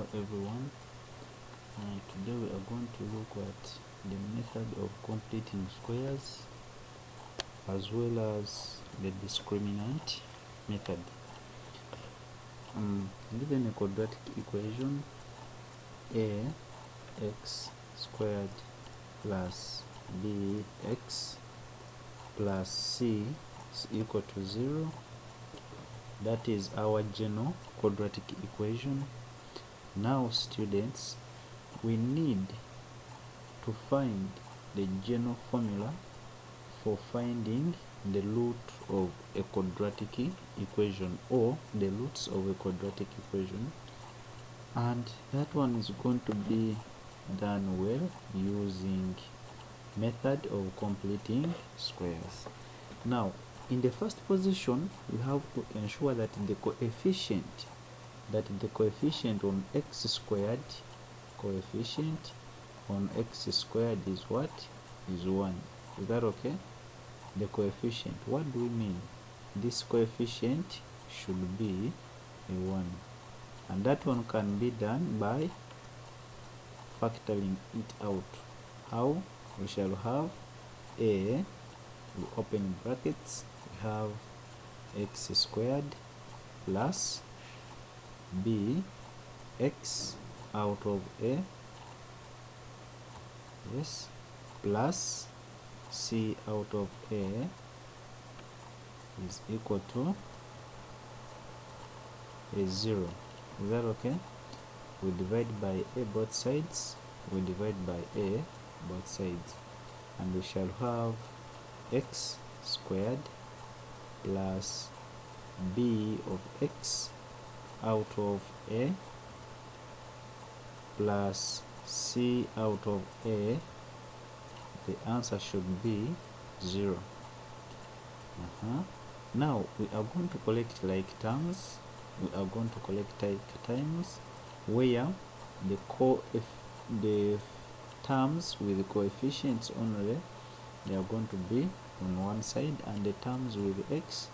Hello everyone, today we are going to look at the method of completing squares as well as the discriminant method. Given a quadratic equation, ax squared plus bx plus c is equal to 0. That is our general quadratic equation. Now students, we need to find the general formula for finding the root of a quadratic equation or the roots of a quadratic equation, and that one is going to be done well using method of completing squares. Now in the first position, we have to ensure that the coefficient on x squared, is what? Is 1. Is that okay? The coefficient, what do we mean? This coefficient should be a 1, and that one can be done by factoring it out. How? We shall have a, we open brackets, we have x squared plus b x out of a, yes, plus c out of a is equal to a 0. Is that okay? We divide by a both sides, we divide by a both sides, and we shall have x squared plus b of x out of a plus c out of a. The answer should be 0. Now we are going to collect like terms. We are going to collect like times where the terms with the coefficients only, they are going to be on one side, and the terms with x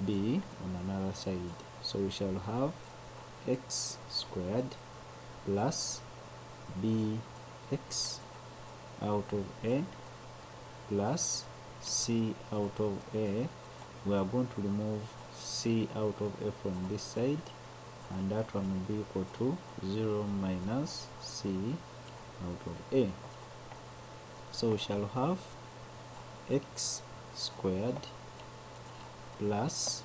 be on another side. So we shall have x squared plus bx out of a plus c out of a. We are going to remove c out of a from this side, and that one will be equal to 0 minus c out of a. So we shall have x squared plus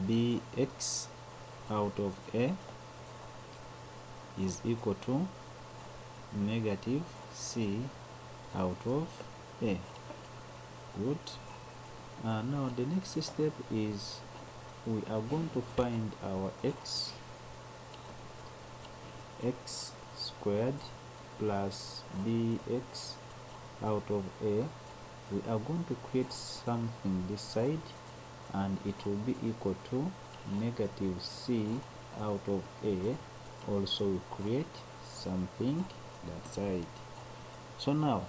bx out of a is equal to negative c out of a. Good. Now the next step is we are going to find our x squared plus bx out of a. We are going to create something this side, and it will be equal to negative c out of a. Also we create something that side. So now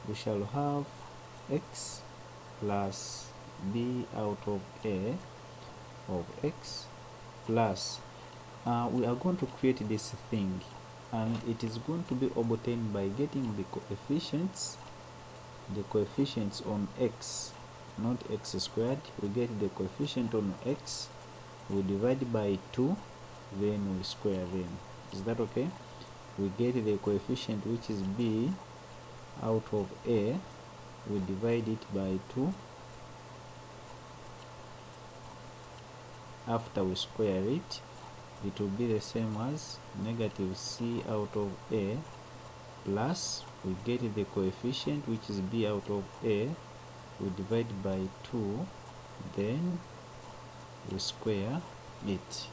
we shall have x plus b out of a of x plus we are going to create this thing, and it is going to be obtained by getting the coefficients on x, not x squared. We get the coefficient on x, we divide by 2, then we square them. Is that okay? We get the coefficient which is b out of a, we divide it by 2. After we square it, it will be the same as negative c out of a plus we get the coefficient which is b out of a, we divide by 2, then we square it.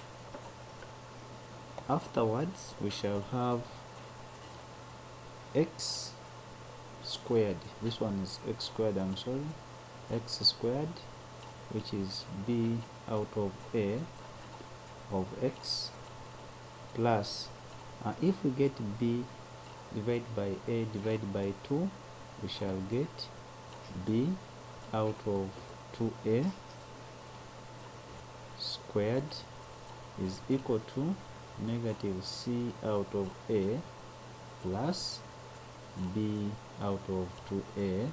Afterwards we shall have x squared, this one is x squared, I'm sorry, x squared, which is b out of a of x plus if we get b divided by a divided by 2, we shall get b out of 2a squared is equal to negative c out of a plus b out of 2a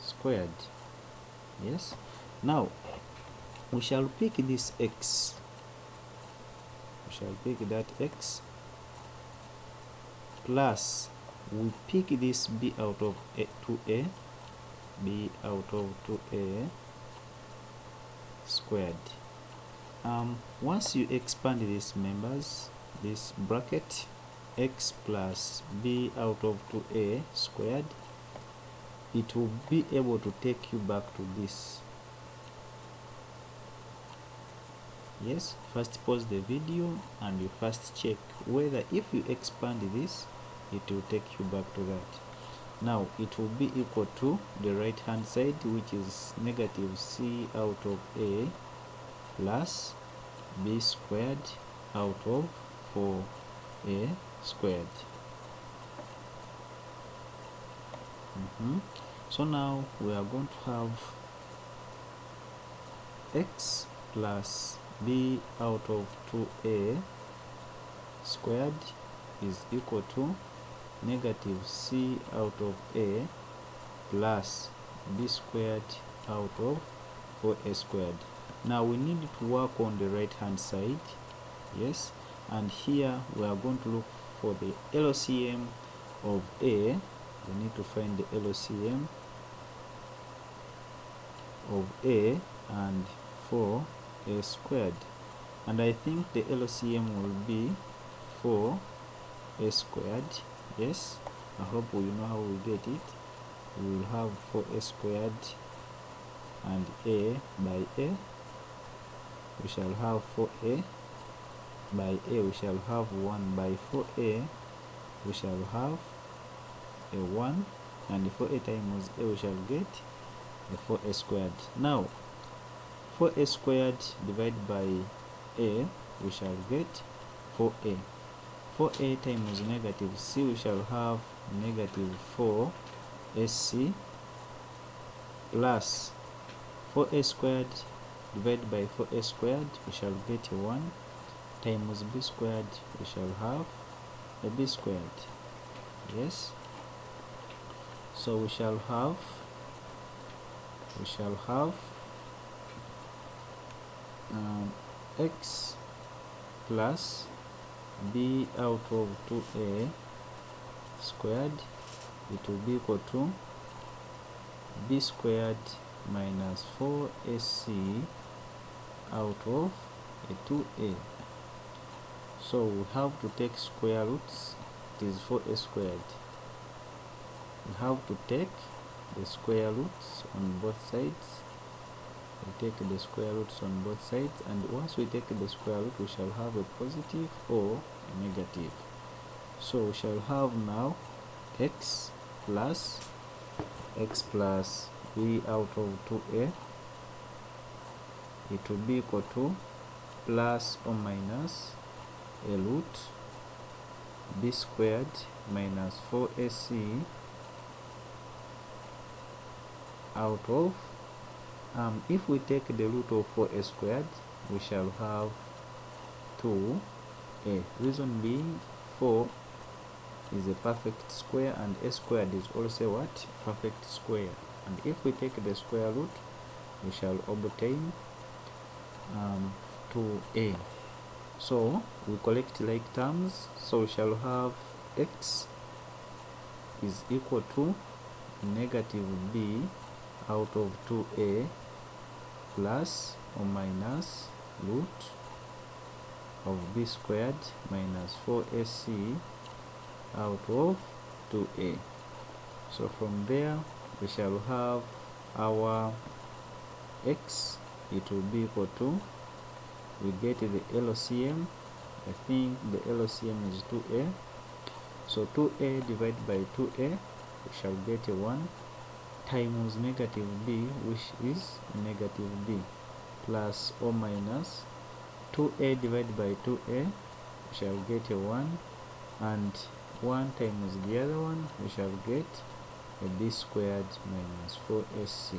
squared. Yes, now we shall pick this x, we shall pick that x, plus we pick this b out of 2a, b out of 2a squared. Once you expand these members, this bracket, x plus b out of 2a squared, it will be able to take you back to this. Yes, first pause the video and you first check whether if you expand this, it will take you back to that. Now it will be equal to the right hand side, which is negative c out of a plus b squared out of 4a squared. So now we are going to have x plus b out of 2a squared is equal to negative c out of a plus b squared out of 4a squared. Now we need to work on the right hand side. Yes, and here we are going to look for the LCM of a. We need to find the LCM of a and 4a squared, and I think the LCM will be 4a squared. Yes, I hope we know how we get it. We will have 4a squared and a by a. We shall have 4a by a. We shall have 1 by 4a. We shall have a 1, and 4a times a, we shall get a 4a squared. Now 4a squared divided by a, we shall get 4a. 4a times negative c, we shall have negative 4ac plus 4a squared divided by 4a squared, we shall get a 1 times b squared, we shall have a b squared. Yes, so we shall have x plus b out of 2a squared, it will be equal to b squared minus 4ac out of a 2a. So we have to take square roots. It is 4a squared. We have to take the square roots on both sides. We take the square roots on both sides, and once we take the square root, we shall have a positive or a negative. So we shall have now x plus b out of 2a, it will be equal to plus or minus a root b squared minus 4ac out of, if we take the root of 4a squared, we shall have 2a. Reason being, 4 is a perfect square and a squared is also what? Perfect square. And if we take the square root, we shall obtain 2a. So we collect like terms, so we shall have x is equal to negative b out of 2a plus or minus root of b squared minus 4ac out of 2a. So from there we shall have our x, it will be equal to, we get the LCM, I think the LCM is 2a, so 2a divided by 2a, we shall get a 1 times negative b, which is negative b, plus or minus 2a divided by 2a, we shall get a 1, and 1 times the other one, we shall get a b squared minus 4ac.